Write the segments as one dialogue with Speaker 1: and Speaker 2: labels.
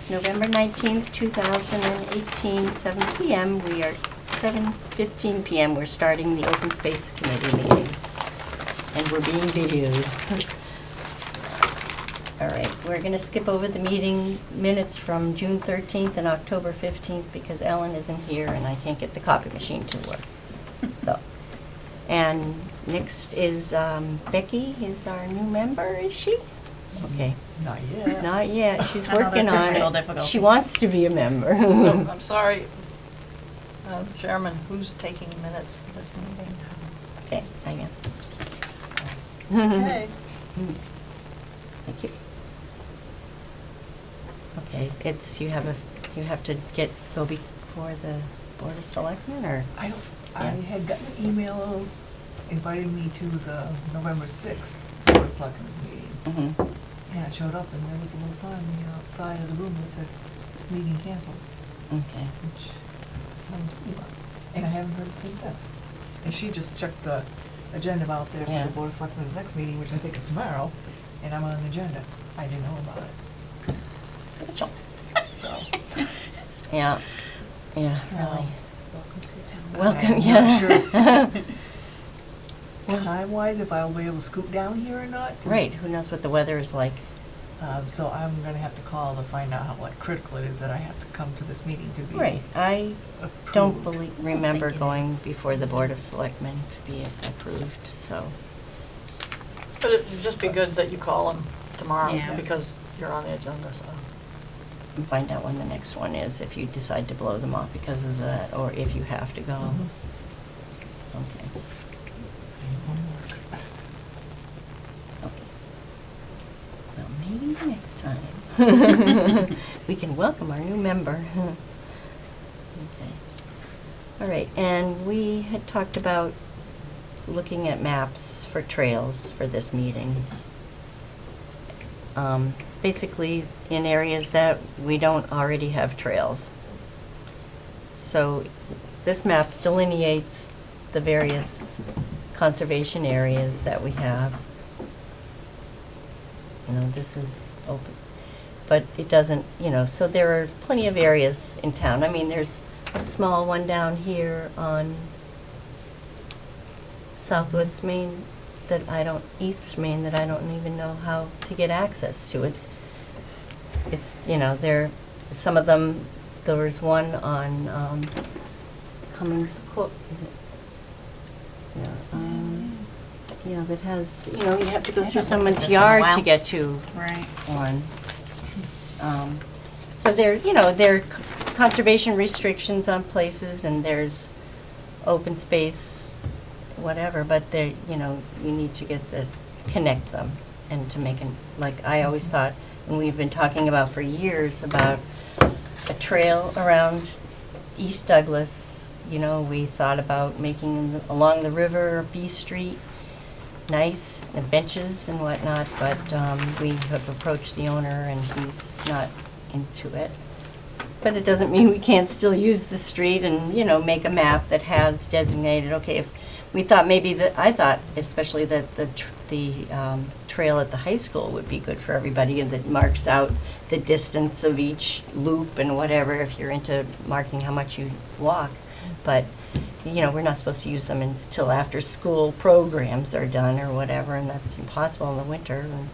Speaker 1: is November 19th, 2018, 7 p.m. 7:15 p.m. We're starting the Open Space Committee meeting. And we're being videoed. All right, we're going to skip over the meeting minutes from June 13th and October 15th because Ellen isn't here and I can't get the copy machine to work. So, and next is Becky is our new member, is she? Okay.
Speaker 2: Not yet.
Speaker 1: Not yet. She's
Speaker 3: Another
Speaker 1: working on
Speaker 3: technical
Speaker 1: it.
Speaker 3: difficulty.
Speaker 1: She wants to be a member.
Speaker 2: So, I'm sorry, Chairman, who's taking minutes for this meeting?
Speaker 1: Okay, I am.
Speaker 2: Okay.
Speaker 1: Thank you. Okay, it's, you have to go before the Board of Selectmen, or?
Speaker 4: I
Speaker 1: Yeah.
Speaker 4: had gotten an email inviting me to the November 6th Board of Selectmen's meeting.
Speaker 1: Mm-hmm.
Speaker 4: And I showed up and there was a little sign on the outside of the room that said, meeting canceled,
Speaker 1: Okay.
Speaker 4: which I'm talking about. And I haven't heard a thing since. And she just checked the agenda out there for
Speaker 1: Yeah.
Speaker 4: the Board of Selectmen's next meeting, which I think is tomorrow, and I'm on the agenda. I didn't know about it. So,
Speaker 1: Yeah, yeah, really.
Speaker 3: Welcome to the town.
Speaker 1: Welcome,
Speaker 4: I'm
Speaker 1: yeah.
Speaker 4: not sure time-wise if I'll be able to scoot down here or not.
Speaker 1: Right, who knows what the weather is like.
Speaker 4: So I'm gonna have to call to find out how critical it is that I have to come to this meeting to be
Speaker 1: Right, I
Speaker 4: approved.
Speaker 1: don't remember
Speaker 3: think it
Speaker 1: going
Speaker 3: is.
Speaker 1: before the Board of Selectmen to be approved, so.
Speaker 2: But it'd just be good that you call him tomorrow,
Speaker 3: Yeah.
Speaker 2: because you're on the agenda, so.
Speaker 1: And find out when the next one is, if you decide to blow them off because of that, or if you have to go.
Speaker 4: Mhm.
Speaker 1: Okay. Okay. Well, maybe next time. We can welcome our new member. Okay. All right, and we had talked about looking at maps for trails for this meeting. Basically, in areas that we don't already have trails. So this map delineates the various conservation areas that we have. You know, this is open, but it doesn't, you know, so there are plenty of areas in town. I mean, there's a small one down here on Southwest Main that East Main that I don't even know how to get access to. It's, you know, some of them, there was one on, Cummings Court, is it? Yeah, that has, you know, you have to go
Speaker 3: I
Speaker 1: through
Speaker 3: haven't looked at
Speaker 1: someone's
Speaker 3: this in a
Speaker 1: yard to
Speaker 3: while.
Speaker 1: get to
Speaker 3: Right.
Speaker 1: one. So there, you know, there are conservation restrictions on places and there's open space, whatever, but there, you know, you need to connect them and to make like I always thought, and we've been talking about for years about a trail around East Douglas. You know, we thought about making along the river, B Street, nice, and benches and whatnot, but we have approached the owner and he's not into it. But it doesn't mean we can't still use the street and, you know, make a map that has designated, okay, if we thought I thought especially that the trail at the high school would be good for everybody and that marks out the distance of each loop and whatever, if you're into marking how much you walk. But, you know, we're not supposed to use them until after school programs are done or whatever, and that's impossible in the winter. And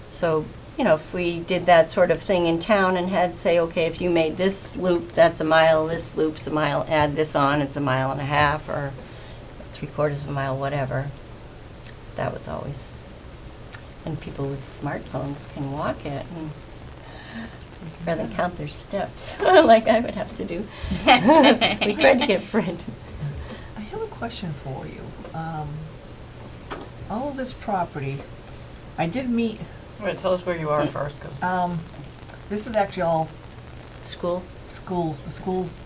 Speaker 1: so, you know, if we did that sort of thing in town and had, say, okay, if you made this loop, that's a mile, this loop's a mile, add this on, it's a mile and a half, or 3/4 of a mile, whatever. That was always, and people with smartphones can walk it and rather than count their steps, like I would have to do. We tried to get Fred.
Speaker 4: I have a question for you. All of this property, I did meet,
Speaker 2: Wait, tell us where you are first, because.
Speaker 4: this is actually all
Speaker 1: School?
Speaker 4: the school's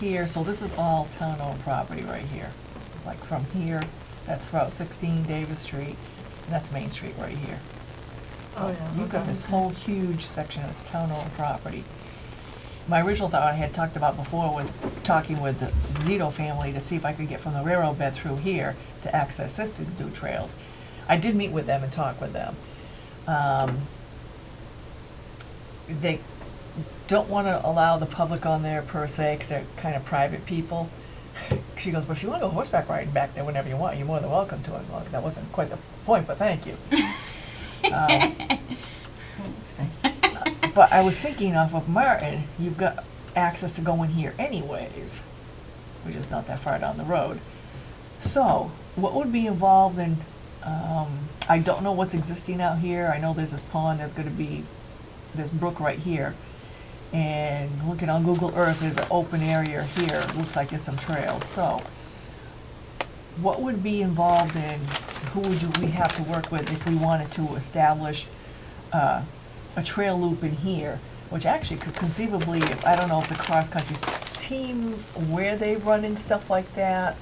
Speaker 4: here, so this is all town-owned property right here. Like from here, that's Route 16, Davis Street, and that's Main Street right here.
Speaker 2: Oh,
Speaker 4: So
Speaker 2: yeah,
Speaker 4: you've got
Speaker 2: okay.
Speaker 4: this whole huge section that's town-owned property. My original thought I had talked about before was talking with the Zito family to see if I could get from the railroad bed through here to access this to do trails. I did meet with them and talk with them. They don't wanna allow the public on there per se, cause they're kind of private people. She goes, but if you wanna go horseback riding back there whenever you want, you're more than welcome to it. Well, that wasn't quite the point, but thank you. But I was thinking off of Martin, you've got access to go in here anyways, which is not that far down the road. So, what would be involved in, I don't know what's existing out here, I know there's this pond, there's gonna be this brook right here. And looking on Google Earth, there's an open area here, looks like there's some trails, so. What would be involved in, who would we have to work with if we wanted to establish, a trail loop in here? Which actually could conceivably, I don't know if the cross-country team, where they run and stuff like that,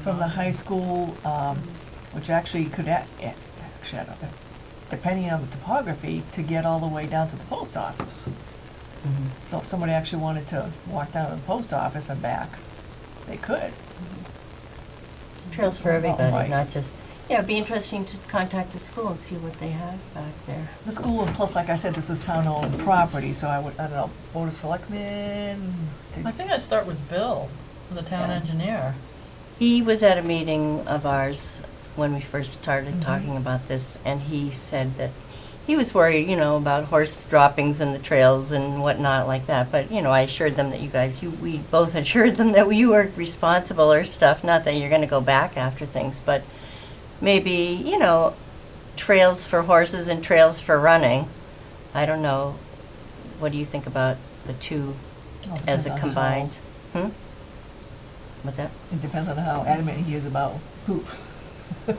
Speaker 4: from the high school, which actually could, actually, I don't know, depending on the topography, to get all the way down to the post office.
Speaker 1: Mhm.
Speaker 4: So if somebody actually wanted to walk down to the post office and back, they could.
Speaker 1: Trails for
Speaker 4: Right.
Speaker 1: everybody, not just, yeah, it'd be interesting to contact the school and see what they have back there.
Speaker 4: The school, and plus, like I said, this is town-owned property, so I don't know, Board of Selectmen?
Speaker 2: I think I'd start with Bill, the town
Speaker 1: Yeah.
Speaker 2: engineer.
Speaker 1: He was at a meeting of ours when we first started
Speaker 4: Mhm.
Speaker 1: talking about this, and he said that he was worried, about horse droppings in the trails and whatnot like that. But, I assured them that we both assured them that you were responsible or stuff, not that you're gonna go back after things, but maybe, trails for horses and trails for running. I don't know. What do you think about the two
Speaker 4: Well, it
Speaker 1: as
Speaker 4: depends
Speaker 1: a
Speaker 4: on
Speaker 1: combined? What's that?
Speaker 4: It depends on how adamant he is about poop.
Speaker 1: I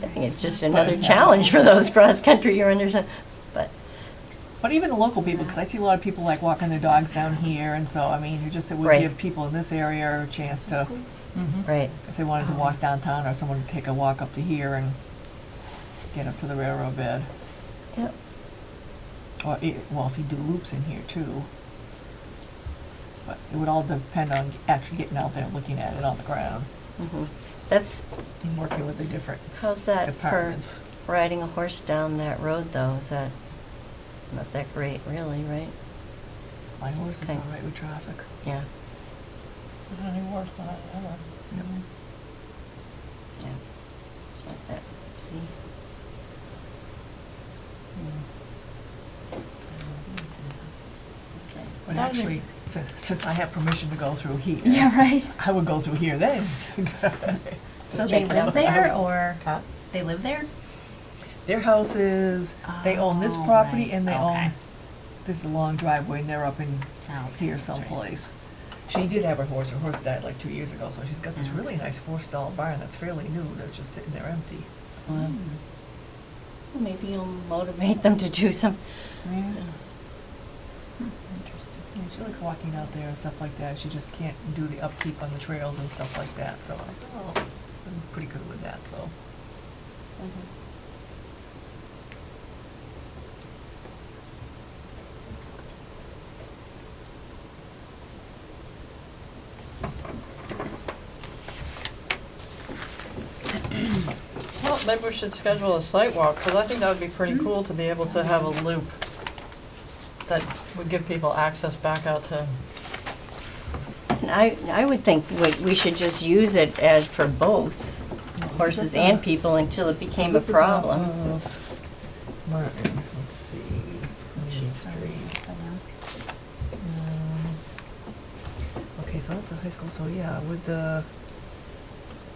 Speaker 1: think it's just another challenge for those cross-country runners, but,
Speaker 4: But even the local people, because I see a lot of people like walking their dogs down here, and so, I mean, it would
Speaker 1: Right.
Speaker 4: give people in this area a chance to,
Speaker 2: Mm-hmm.
Speaker 1: right.
Speaker 4: if they wanted to walk downtown, or someone to take a walk up to here and get up to the railroad bed.
Speaker 1: Yep.
Speaker 4: Or, well, if you do loops in here too. But it would all depend on actually getting out there and looking at it on the ground,
Speaker 1: Mhm. That's,
Speaker 4: and working with the different
Speaker 1: how's that for
Speaker 4: departments.
Speaker 1: riding a horse down that road, though? Is that not that great, really, right?
Speaker 4: My horse is
Speaker 1: Okay.
Speaker 4: all right with traffic.
Speaker 1: Yeah,
Speaker 2: Any worse than I ever.
Speaker 1: yeah. It's not that, see? Okay.
Speaker 4: But
Speaker 2: Not
Speaker 4: actually, since I have permission to go through here.
Speaker 3: Yeah, right.
Speaker 4: I would go through here then.
Speaker 3: So
Speaker 1: Check
Speaker 3: they
Speaker 1: it
Speaker 3: live
Speaker 1: out.
Speaker 3: there, or
Speaker 4: Huh?
Speaker 3: they live there?
Speaker 4: Their house is, they own this
Speaker 3: Oh,
Speaker 4: property
Speaker 3: right.
Speaker 4: and they
Speaker 3: Okay.
Speaker 4: own, this is a long driveway and they're up in
Speaker 3: Oh, okay,
Speaker 4: here
Speaker 3: that's right.
Speaker 4: someplace. She did have her horse died like 2 years ago, so she's got this
Speaker 3: Yeah.
Speaker 4: really nice 4-stall barn that's fairly new, that's just sitting there empty.
Speaker 1: Well,
Speaker 3: Hmm.
Speaker 1: well, maybe you'll motivate them to do some,
Speaker 3: Interesting.
Speaker 4: Yeah, she likes walking out there and stuff like that, she just can't do the upkeep on the trails and stuff like that, so I'm pretty good with that, so.
Speaker 2: Well, maybe we should schedule a site walk, because I think that would be pretty cool to be able to have a loop that would give people access back out to,
Speaker 1: and I would think we should just use it as for both horses and people until it became a
Speaker 4: So this is off
Speaker 1: problem.
Speaker 4: of Martin, let's see, Main Street. Okay, so that's the high school, so yeah, with the,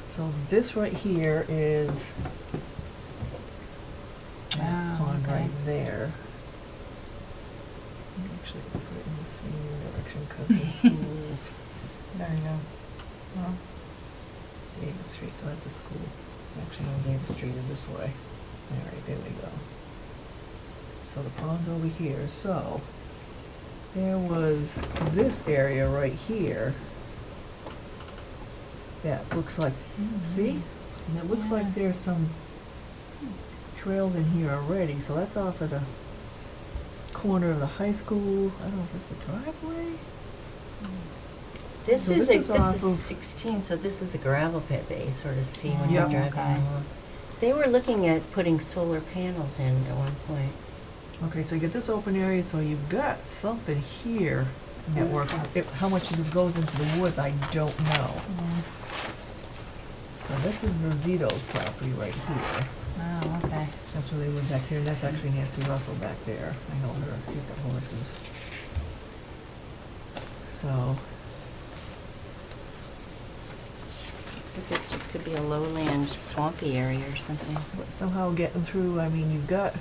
Speaker 4: so this right here is that
Speaker 3: Oh,
Speaker 4: pond
Speaker 3: okay.
Speaker 4: right there. Actually, let's put it in the same direction, cause the schools,
Speaker 2: there you go. Well,
Speaker 4: Davis Street, so that's a school. Actually, no, Davis Street is this way. Alright, there we go. So the pond's over here, so there was this area right here that looks like, see? And it looks like there's some trails in here already, so that's off of the corner of the high school. I don't know if that's the driveway?
Speaker 1: This
Speaker 4: So
Speaker 1: is,
Speaker 4: this is
Speaker 1: this
Speaker 4: off
Speaker 1: is
Speaker 4: of-
Speaker 1: 16, so this is the gravel pit that you sort of see when
Speaker 4: Yeah.
Speaker 1: you're driving
Speaker 3: Okay.
Speaker 1: along. They were looking at putting solar panels in at one point.
Speaker 4: Okay, so you get this open area, so you've got something here network. How much of this goes into the woods, I don't know. So this is the Zito's property right here.
Speaker 3: Oh, okay.
Speaker 4: That's where they live back here, and that's actually Nancy Russell back there. I know her, she's got horses. So,
Speaker 1: It just could be a lowland swampy area or something.
Speaker 4: somehow getting through, I mean, you've got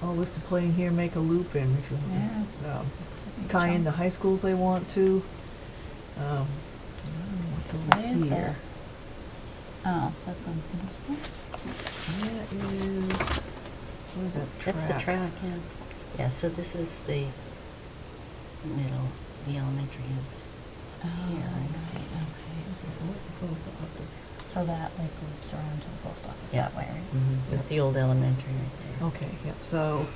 Speaker 4: all this to play in here, make a loop in if you, tie in the high school if they want to. I don't know what's over
Speaker 3: What is
Speaker 4: here.
Speaker 3: that? Oh, is that the middle school?
Speaker 4: That is, what is that, track?
Speaker 1: That's the track, yeah. Yeah, so this is the middle, the elementary is.
Speaker 3: Oh,
Speaker 1: Here.
Speaker 3: right,
Speaker 4: Okay, so what's the post office?
Speaker 3: okay. So that like loops around to the post office
Speaker 1: Yeah.
Speaker 3: that way, right?
Speaker 1: Mm-hmm. It's the old elementary right there.
Speaker 4: Okay, yep, so.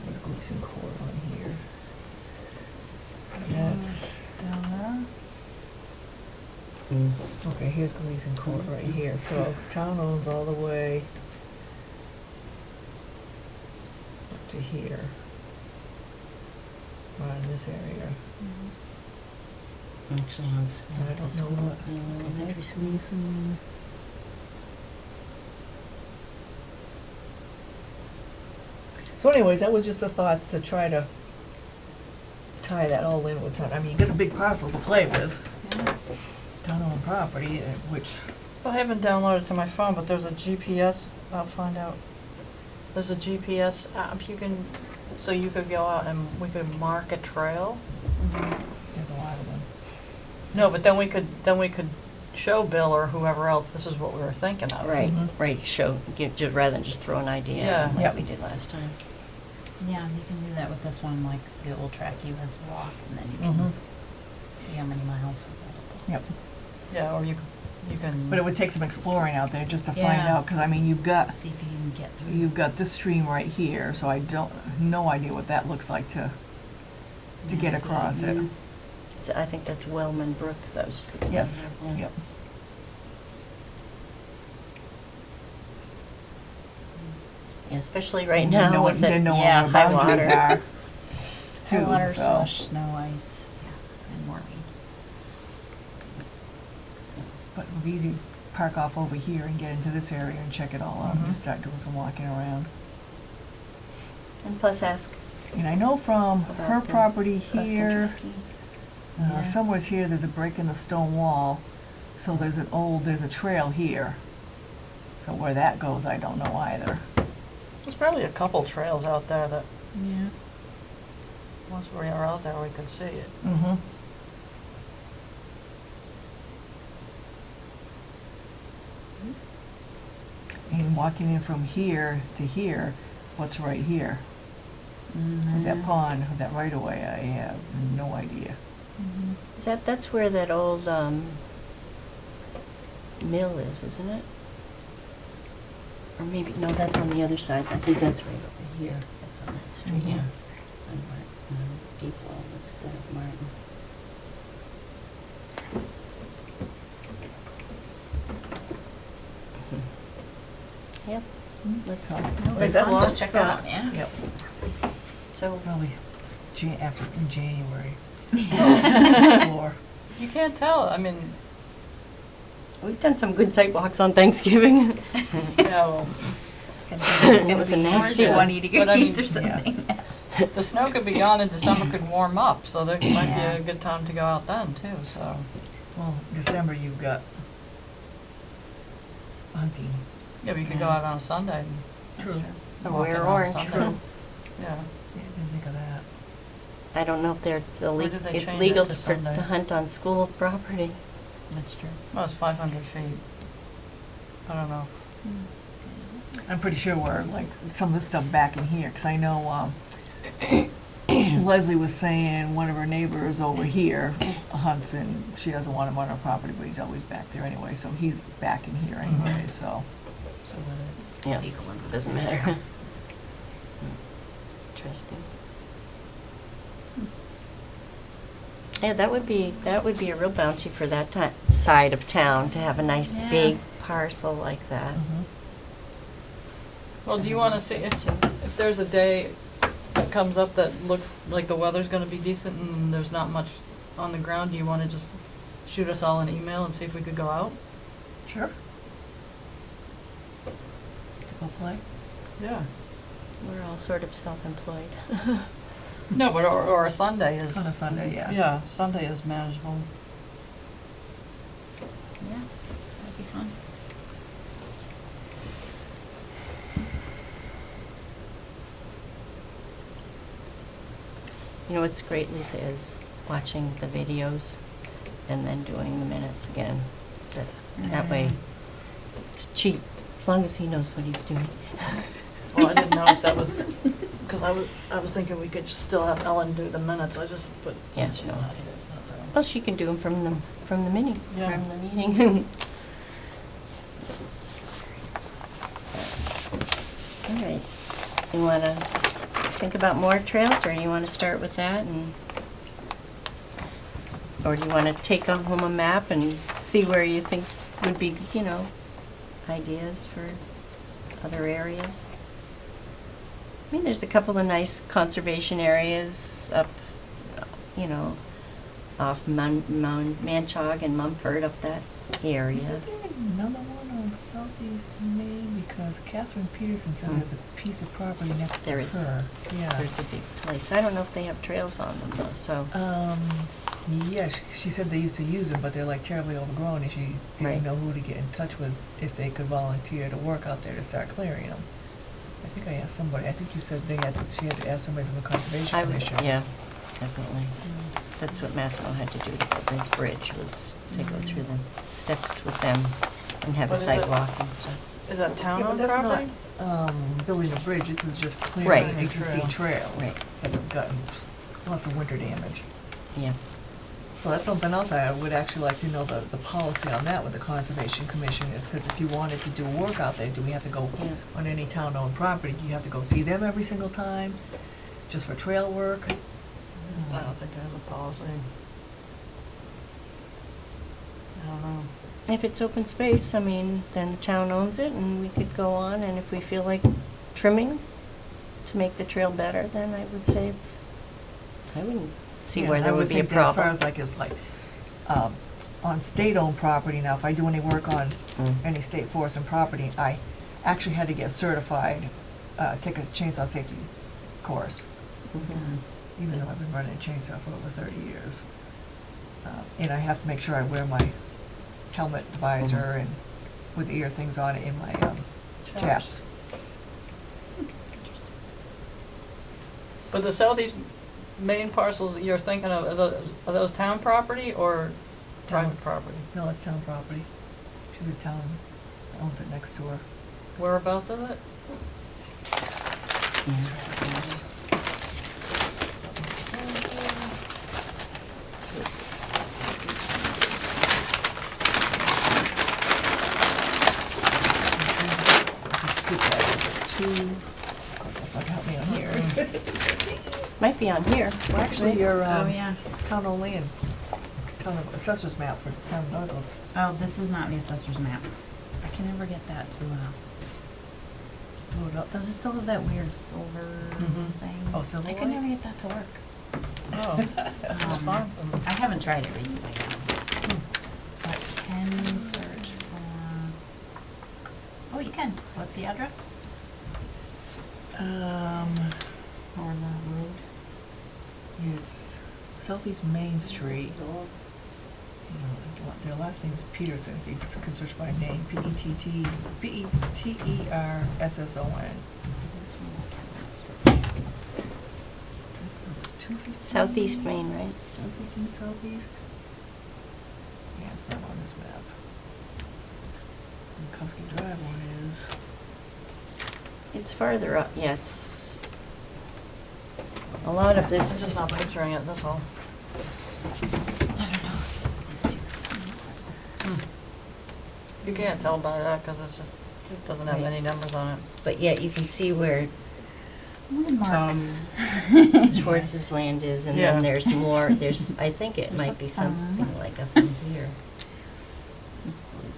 Speaker 4: There's Gleason Court on here. That's,
Speaker 3: Down there?
Speaker 1: Mm.
Speaker 4: okay, here's Gleason Court right here, so town owns all the way up to here. Right in this area.
Speaker 1: Actually, on
Speaker 4: So I
Speaker 1: the
Speaker 4: don't
Speaker 1: school,
Speaker 4: know what.
Speaker 1: the
Speaker 4: Okay,
Speaker 1: elementary
Speaker 4: that's
Speaker 1: school.
Speaker 4: Gleason. So anyways, that was just a thought to try to tie that all in with town. I mean, you got a big parcel to play with, town-owned property, which,
Speaker 2: I haven't downloaded to my phone, but there's a GPS, I'll find out. There's a GPS app you can, so you could go out and we could mark a trail.
Speaker 4: there's a lot of them.
Speaker 2: No, but then we could show Bill or whoever else, this is what we were thinking of.
Speaker 1: Right,
Speaker 4: Mhm.
Speaker 1: right, rather than just throw an idea
Speaker 2: Yeah.
Speaker 1: out like
Speaker 4: Yep.
Speaker 1: we did last time.
Speaker 3: Yeah, you can do that with this one, like it will track you as you walk and then you
Speaker 4: Mhm.
Speaker 3: can see how many miles are available.
Speaker 4: Yep.
Speaker 2: Yeah, or you can.
Speaker 4: But it would take some exploring out there just to find
Speaker 3: Yeah.
Speaker 4: out, because I mean, you've got,
Speaker 3: See if you can get through.
Speaker 4: you've got this stream right here, so I don't, no idea what that looks like to get across it.
Speaker 1: So I think that's Wellman Brook, 'cause I was just looking down
Speaker 4: Yes,
Speaker 1: there, yeah.
Speaker 4: yep.
Speaker 1: Yeah, especially right
Speaker 4: And
Speaker 1: now
Speaker 4: know
Speaker 1: with
Speaker 4: Then know
Speaker 3: yeah,
Speaker 4: where the
Speaker 1: high
Speaker 4: boundaries
Speaker 1: water.
Speaker 4: are,
Speaker 3: High
Speaker 4: too,
Speaker 3: water
Speaker 4: so.
Speaker 3: slush, snow, ice, and more rain.
Speaker 4: But it would be easy to park off over here and get into this area and check it all out, and
Speaker 2: Mhm.
Speaker 4: just start doing some walking around.
Speaker 1: And plus ask
Speaker 4: And I know from
Speaker 1: about
Speaker 4: her
Speaker 1: the
Speaker 4: property
Speaker 1: cross-country
Speaker 4: here,
Speaker 1: ski.
Speaker 3: Yeah.
Speaker 4: somewhere's here, there's a break in the stone wall, so there's a trail here. So where that goes, I don't know either.
Speaker 2: There's probably a couple trails out there that,
Speaker 3: Yeah.
Speaker 2: once we are out there, we could see it.
Speaker 4: Mm-hmm. And walking in from here to here, what's right here? With that pond, with that right of way, I have no idea.
Speaker 1: Is that's where that old mill is, isn't it? Or maybe, no, that's on the other side. I think that's right over here. That's on that street,
Speaker 4: Mhm.
Speaker 1: yeah. On Depot instead of Martin. Yep, let's,
Speaker 4: So,
Speaker 1: let's
Speaker 4: that's-
Speaker 1: walk
Speaker 3: check
Speaker 1: that.
Speaker 3: out, yeah.
Speaker 4: Yep,
Speaker 1: So,
Speaker 4: probably in January. Explore.
Speaker 2: You can't tell, I mean,
Speaker 1: we've done some good sidewalks on Thanksgiving.
Speaker 2: yeah, well,
Speaker 1: It was a nasty one.
Speaker 3: 20
Speaker 2: But I mean,
Speaker 3: degrees or something.
Speaker 2: the snow could be gone and December could warm up, so there might be
Speaker 3: Yeah.
Speaker 2: a good time to go out then too, so.
Speaker 4: Well, December you've got hunting.
Speaker 2: Yeah, but you could go
Speaker 3: Yeah.
Speaker 2: out on a Sunday and.
Speaker 4: True.
Speaker 1: Or
Speaker 2: walk
Speaker 1: wear
Speaker 2: it on
Speaker 1: orange.
Speaker 2: Sunday.
Speaker 1: True.
Speaker 2: Yeah.
Speaker 4: Yeah, I didn't think of that.
Speaker 1: I don't know if it's
Speaker 2: Or did they
Speaker 1: it's
Speaker 2: change
Speaker 1: legal
Speaker 2: it to
Speaker 1: to
Speaker 2: Sunday?
Speaker 1: hunt on school property.
Speaker 3: That's true.
Speaker 2: Well, it's 500 feet. I don't know.
Speaker 4: I'm pretty sure we're like some of this stuff back in here, because I know Leslie was saying one of her neighbors over here hunts, and she doesn't want him on her property, but he's always back there anyway, so he's back in here anyway, so.
Speaker 1: So whether it's legal or doesn't matter. Interesting. Yeah, that would be a real bounty for that side of town to have a nice
Speaker 3: Yeah.
Speaker 1: big parcel like that.
Speaker 4: Mhm.
Speaker 2: Well, do you wanna see, if there's a day that comes up that looks like the weather's gonna be decent and there's not much on the ground, do you wanna just shoot us all an email and see if we could go out?
Speaker 4: Sure. To go play?
Speaker 2: Yeah.
Speaker 1: We're all sort of self-employed.
Speaker 2: No, but, or a Sunday is.
Speaker 4: On a Sunday, yeah.
Speaker 2: Yeah, Sunday is manageable.
Speaker 3: Yeah, that'd be fun.
Speaker 1: You know what's great, Lisa, is watching the videos and then doing the minutes again. That way, it's cheap, as long as he knows what he's doing.
Speaker 2: Well, I didn't know if that was, because I was thinking we could still have Ellen do the minutes, I just, but
Speaker 1: Yeah,
Speaker 2: since she's
Speaker 1: no.
Speaker 2: not here, it's not so.
Speaker 1: Well, she can do them from the mini,
Speaker 2: Yeah.
Speaker 1: from the meeting. All right, you wanna think about more trails, or you wanna start with that and, or do you wanna take home a map and see where you think would be, you know, ideas for other areas? I mean, there's a couple of nice conservation areas up, you know, off Manchog and Mumford, up that area.
Speaker 4: Isn't there another one on Southeast Main? Because Catherine Peterson said there's a piece of property next to
Speaker 1: There
Speaker 4: her.
Speaker 1: is.
Speaker 4: Yeah.
Speaker 1: There's a big place. I don't know if they have trails on them though, so.
Speaker 4: Yeah, she said they used to use them, but they're like terribly overgrown, and she
Speaker 1: Right.
Speaker 4: didn't know who to get in touch with if they could volunteer to work out there to start clearing them. I think I asked somebody, I think you said she had to ask somebody from the Conservation
Speaker 1: I would,
Speaker 4: Commission.
Speaker 1: yeah, definitely. That's what Masco had to do to build this bridge, was to go through the steps with them and have a
Speaker 2: But is it-
Speaker 1: sidewalk and stuff.
Speaker 2: Is that
Speaker 4: Yeah, but
Speaker 2: town-owned
Speaker 4: that's
Speaker 2: property?
Speaker 4: not, building a bridge, this is just
Speaker 1: Right.
Speaker 4: clearing existing trails
Speaker 1: Right.
Speaker 4: that have gotten lots of winter damage.
Speaker 1: Yeah,
Speaker 4: So that's something else I would actually like to know the policy on that with the Conservation Commission is, because if you wanted to do work out there, do we have to go
Speaker 1: Yeah.
Speaker 4: on any town-owned property? Do you have to go see them every single time, just for trail work?
Speaker 2: I don't think there's a policy. I don't know.
Speaker 1: if it's open space, I mean, then the town owns it and we could go on, and if we feel like trimming to make the trail better, then I would say I wouldn't see
Speaker 4: Yeah,
Speaker 1: where there would be a
Speaker 4: I would think that as far
Speaker 1: problem.
Speaker 4: as like, is like, on state-owned property now, if I do any work on
Speaker 1: Mm.
Speaker 4: any state forest and property, I actually had to get certified, take a chainsaw safety course,
Speaker 1: Mhm.
Speaker 4: even though I've been running a chainsaw for over 30 years. And I have to make sure I wear my helmet visor and with ear things on it in my chaps.
Speaker 2: But the southeast main parcels that you're thinking of, are those town property or private property?
Speaker 4: No, it's town property. She's the town that owns it next door.
Speaker 2: Whereabouts is it?
Speaker 1: Yeah. This is-
Speaker 4: Just skip that, this is two, of course, that's not gonna help me on here.
Speaker 1: Might be on here.
Speaker 4: Well, actually, your,
Speaker 3: Oh, yeah.
Speaker 4: town-owned land, town of assessor's map for town of Douglas.
Speaker 3: Oh, this is not the assessor's map. I can never get that to,
Speaker 4: Load up.
Speaker 3: does it still have that weird silver
Speaker 2: Mhm.
Speaker 3: thing?
Speaker 4: Oh, silver
Speaker 3: I could
Speaker 4: light?
Speaker 3: never get that to work.
Speaker 2: Oh, that's fine.
Speaker 3: I haven't tried it recently, but can you search for, oh, you can. What's the address? Or the road?
Speaker 4: It's Southeast Main Street. You know, their last name is Peterson, if you can search by name, Petterson.
Speaker 3: This one I cannot search.
Speaker 4: It's 215.
Speaker 1: Southeast Main, right?
Speaker 4: 215 Southeast? Yeah, it's not on this map. Minkowski Drive one is.
Speaker 1: It's farther up, yeah, it's, a lot of
Speaker 2: I'm
Speaker 1: this.
Speaker 2: just not picturing it, that's all.
Speaker 3: I don't know if it's these two.
Speaker 2: You can't tell by that, because it's just, it doesn't have
Speaker 1: Right.
Speaker 2: any numbers on it.
Speaker 1: But yet you can see where
Speaker 3: Landmarks.
Speaker 1: Schwartz's land is, and
Speaker 2: Yeah.
Speaker 1: then there's more, I think it
Speaker 3: There's
Speaker 1: might
Speaker 3: a
Speaker 1: be
Speaker 3: farm.
Speaker 1: something like up in here.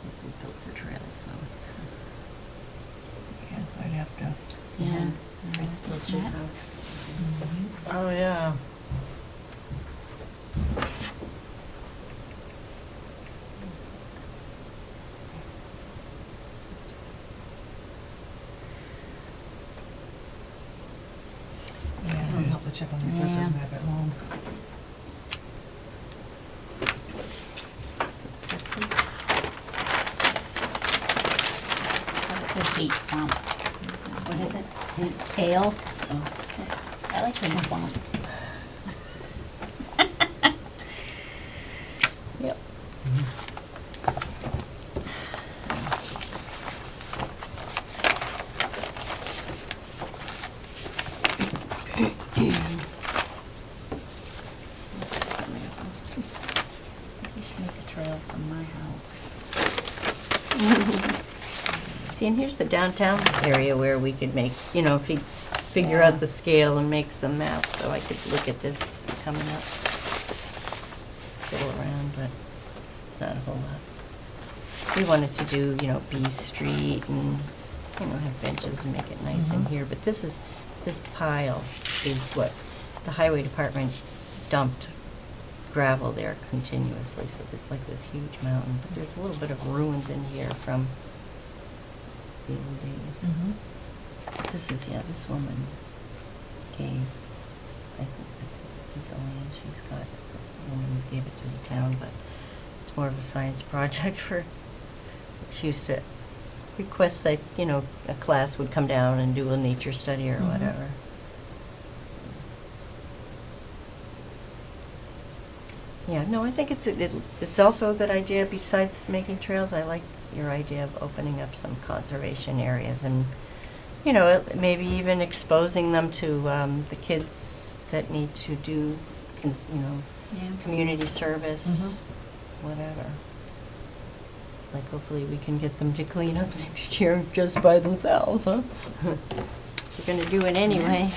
Speaker 3: This is built for trails, so it's.
Speaker 4: Yeah, I'd have to.
Speaker 3: Yeah.
Speaker 1: Frank Wiltshire
Speaker 3: Yeah.
Speaker 1: house.
Speaker 2: Oh, yeah.
Speaker 4: Yeah, I'll have to check on the assessor's
Speaker 3: Yeah.
Speaker 4: map at home.
Speaker 3: That was the hate swamp.
Speaker 1: What is it?
Speaker 3: Kale.
Speaker 1: Oh.
Speaker 3: I like hate swamp.
Speaker 1: Yep.
Speaker 3: We should make a trail from my house.
Speaker 1: See, and here's the downtown area where we could make, you know, if you figure out the scale and make some maps, so I could look at this coming up. Fiddle around, but it's not a whole lot. We wanted to do, you know, B Street and, you know, have benches and make it nice in
Speaker 4: Mhm.
Speaker 1: here, but this pile is what the highway department dumped gravel there continuously, so there's like this huge mountain, but there's a little bit of ruins in here from the old days.
Speaker 4: Mm-hmm.
Speaker 1: This is, yeah, this woman gave, I think this is a piece of land she's got, the woman who gave it to the town, but it's more of a science project for, she used to request that, you know, a class would come down and do a nature study or
Speaker 4: Mhm.
Speaker 1: whatever. Yeah, no, I think it's also a good idea, besides making trails, I like your idea of opening up some conservation areas and, you know, maybe even exposing them to the kids that need to do, you know,
Speaker 3: Yeah.
Speaker 1: community service, whatever. Like hopefully we can get them to clean up next year just by themselves, huh? They're gonna do it anyway.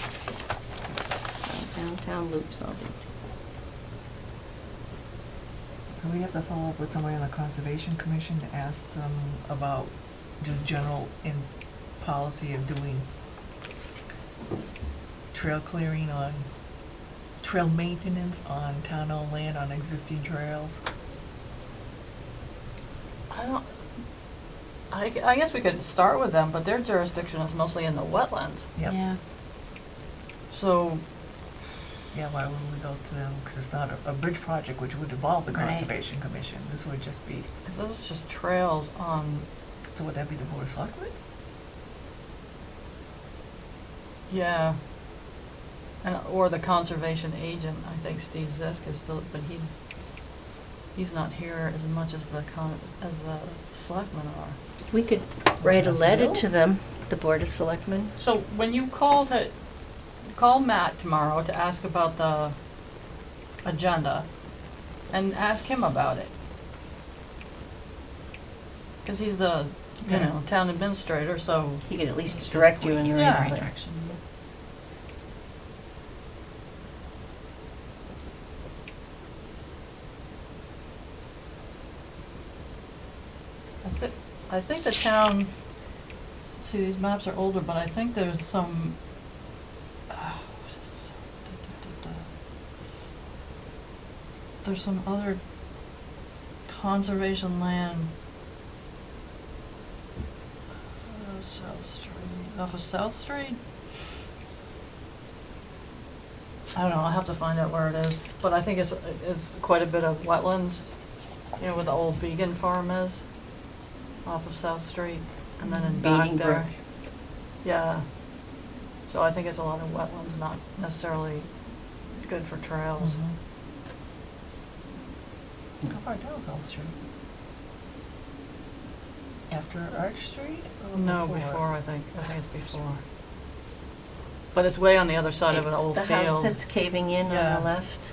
Speaker 1: Downtown loops, I'll do.
Speaker 4: So we have to follow up with somebody on the Conservation Commission to ask them about just general in policy of doing trail clearing on, trail maintenance on town-owned land on existing trails.
Speaker 2: I guess we could start with them, but their jurisdiction is mostly in the wetlands.
Speaker 4: Yep.
Speaker 3: Yeah.
Speaker 2: So,
Speaker 4: Yeah, why wouldn't we go to them? Because it's not a bridge project which would involve the
Speaker 3: Right.
Speaker 4: Conservation Commission. This would just be,
Speaker 2: if this is just trails on,
Speaker 4: so would that be the Board of Selectmen?
Speaker 2: yeah. And, or the conservation agent, I think Steve Zesk is still, but he's not here as much as the selectmen are.
Speaker 1: We could write a letter to them, the Board of Selectmen.
Speaker 2: So when you call Matt tomorrow to ask about the agenda, and ask him about it. Cause he's the, you
Speaker 4: Yeah.
Speaker 2: know, town administrator, so.
Speaker 1: He could at least direct you in the
Speaker 2: Yeah.
Speaker 1: right way.
Speaker 3: Direction.
Speaker 2: I think the town, see, these maps are older, but I think there's some, what is this? There's some other conservation land. South Street, off of South Street? I don't know, I'll have to find out where it is, but I think it's quite a bit of wetlands, you know, where the old Began farm is, off of South Street, and then in back
Speaker 1: Beating
Speaker 2: there.
Speaker 1: Brook.
Speaker 2: Yeah, so I think it's a lot of wetlands, not necessarily good for trails.
Speaker 4: How far down South Street? After Arch Street? or
Speaker 2: No, before, I think it's before. But it's way on the other side of an old
Speaker 1: It's
Speaker 2: field.
Speaker 1: the house that's caving in on
Speaker 2: Yeah.
Speaker 1: the left,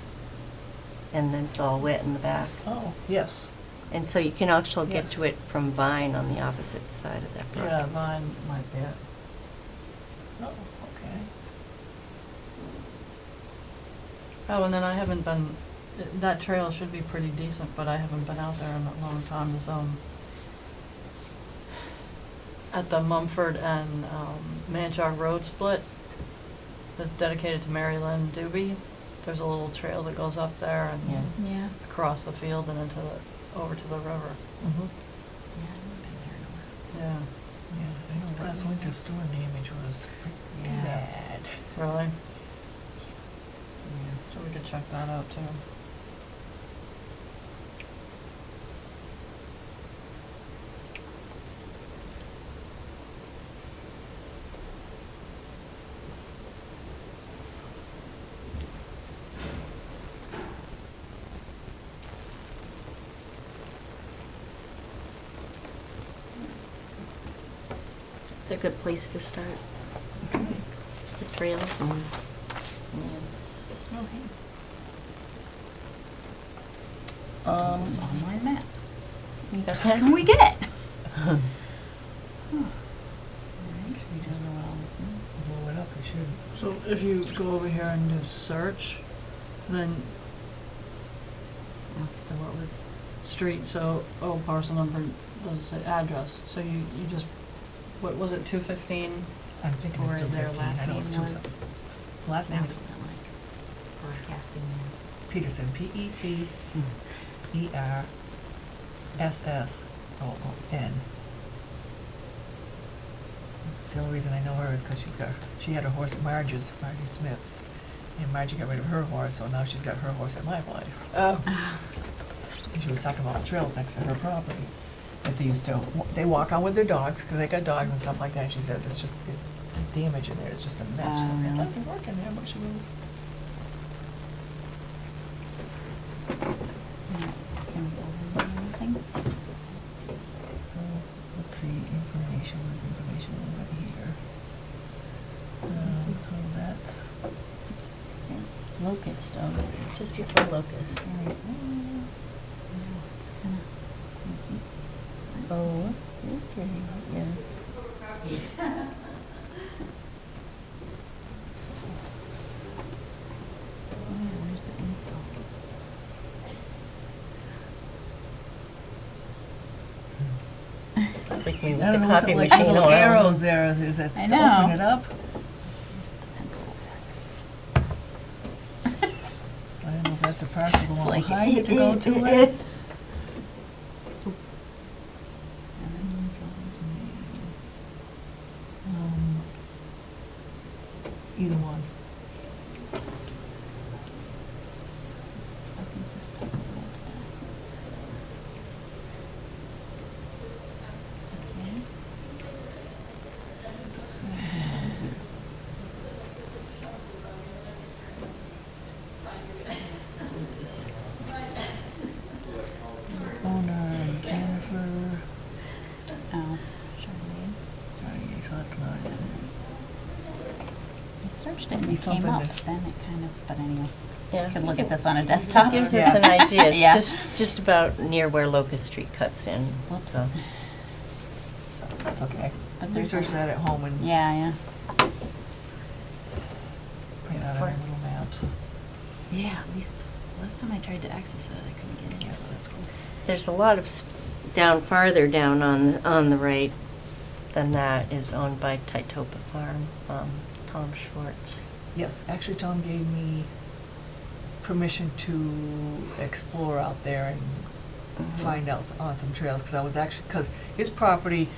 Speaker 1: and then it's all wet in the back.
Speaker 4: Oh, yes.
Speaker 1: And so you can also get
Speaker 4: Yes.
Speaker 1: to it from Vine on the opposite side of that brook.
Speaker 2: Yeah, mine might be it.
Speaker 4: Oh, okay.
Speaker 2: Oh, and then I haven't been, that trail should be pretty decent, but I haven't been out there in a long time, at the Mumford and Manchar Road split that's dedicated to Mary Lynn Doobie. There's a little trail that goes up there and
Speaker 1: Yeah.
Speaker 3: Yeah.
Speaker 2: across the field and into the, over to the river.
Speaker 4: Mhm.
Speaker 3: Yeah, I haven't been there in a while.
Speaker 2: Yeah,
Speaker 4: Yeah, I know last winter storm damage was pretty
Speaker 3: Yeah.
Speaker 4: bad.
Speaker 2: really? Yeah, so we could check that out too.
Speaker 1: It's a good place to start. The trails and, yeah.
Speaker 3: Oh, hey.
Speaker 1: It's
Speaker 3: It's online maps.
Speaker 1: You got
Speaker 3: What can
Speaker 1: that?
Speaker 3: we get? Huh. Actually, don't know what all this means.
Speaker 4: Blow it up, we should.
Speaker 2: So if you go over here and do search, then
Speaker 3: Okay, so what was,
Speaker 2: street, so, oh, parcel number, doesn't say address, so you just, what was it, 215?
Speaker 4: I'm thinking it's
Speaker 3: or
Speaker 4: still
Speaker 3: their
Speaker 4: 15.
Speaker 3: last
Speaker 4: I know
Speaker 3: name
Speaker 4: it's two
Speaker 3: was,
Speaker 4: something. Last
Speaker 3: that
Speaker 4: name
Speaker 3: was
Speaker 4: is
Speaker 3: something like broadcasting.
Speaker 4: Peterson, P-E-T-E-R-S-S-O-N. The only reason I know her is because she had a horse at Margie Smith's, and Margie got rid of her horse, so now she's got her horse at my place.
Speaker 2: Oh.
Speaker 4: And she was talking about the trails next to her property, that they used to, they walk on with their dogs, because they got dogs and stuff like that, and she said, it's just, the damage in there is just a mess. She
Speaker 3: Oh,
Speaker 4: goes, "It
Speaker 3: really?
Speaker 4: doesn't work in there," but she goes,
Speaker 3: Can we go over anything?
Speaker 4: so, let's see, information, there's information over here.
Speaker 3: So this is-
Speaker 4: So that's,
Speaker 1: Locust, oh, just before Locust.
Speaker 3: Very, no, it's kinda funky.
Speaker 1: Oh, okay, yeah.
Speaker 4: so,
Speaker 3: Yeah, where's the info?
Speaker 1: Like me with
Speaker 4: I
Speaker 1: the
Speaker 4: don't know, what's
Speaker 1: copy
Speaker 4: it like,
Speaker 1: machine
Speaker 4: little
Speaker 1: or.
Speaker 4: arrows there, is it
Speaker 3: I
Speaker 4: to
Speaker 3: know.
Speaker 4: open it up?
Speaker 3: Pencil.
Speaker 4: So I don't know if that's a parcel
Speaker 3: It's
Speaker 4: along
Speaker 3: like,
Speaker 4: Hyde to go to it.
Speaker 3: And then
Speaker 4: Either one.
Speaker 3: I think this pencil's all to die. Oops. Okay.
Speaker 4: So, where is it? Owner Jennifer,
Speaker 3: Oh, Charlene.
Speaker 4: sorry, so that's not it.
Speaker 3: I searched it and
Speaker 4: Be
Speaker 3: it came
Speaker 4: something
Speaker 3: up,
Speaker 4: that-
Speaker 3: but then it kind of, but anyway.
Speaker 1: Yeah.
Speaker 3: Could look at this on a desktop.
Speaker 1: Gives
Speaker 4: Yeah.
Speaker 1: us an idea, it's
Speaker 3: Yeah.
Speaker 1: just about near where Locust Street cuts in,
Speaker 3: Whoops.
Speaker 1: so.
Speaker 4: That's okay.
Speaker 3: But there's
Speaker 4: Research
Speaker 3: a-
Speaker 4: that at home and
Speaker 3: Yeah, yeah.
Speaker 4: print out our little maps.
Speaker 3: Yeah, at least last time I tried to access it, I couldn't get in, so that's cool.
Speaker 1: There's a lot of, down farther down on the right than that is owned by Titopa Farm, Tom Schwartz.
Speaker 4: Yes, actually Tom gave me permission to explore out there and find out on some trails, because I was actually, because his property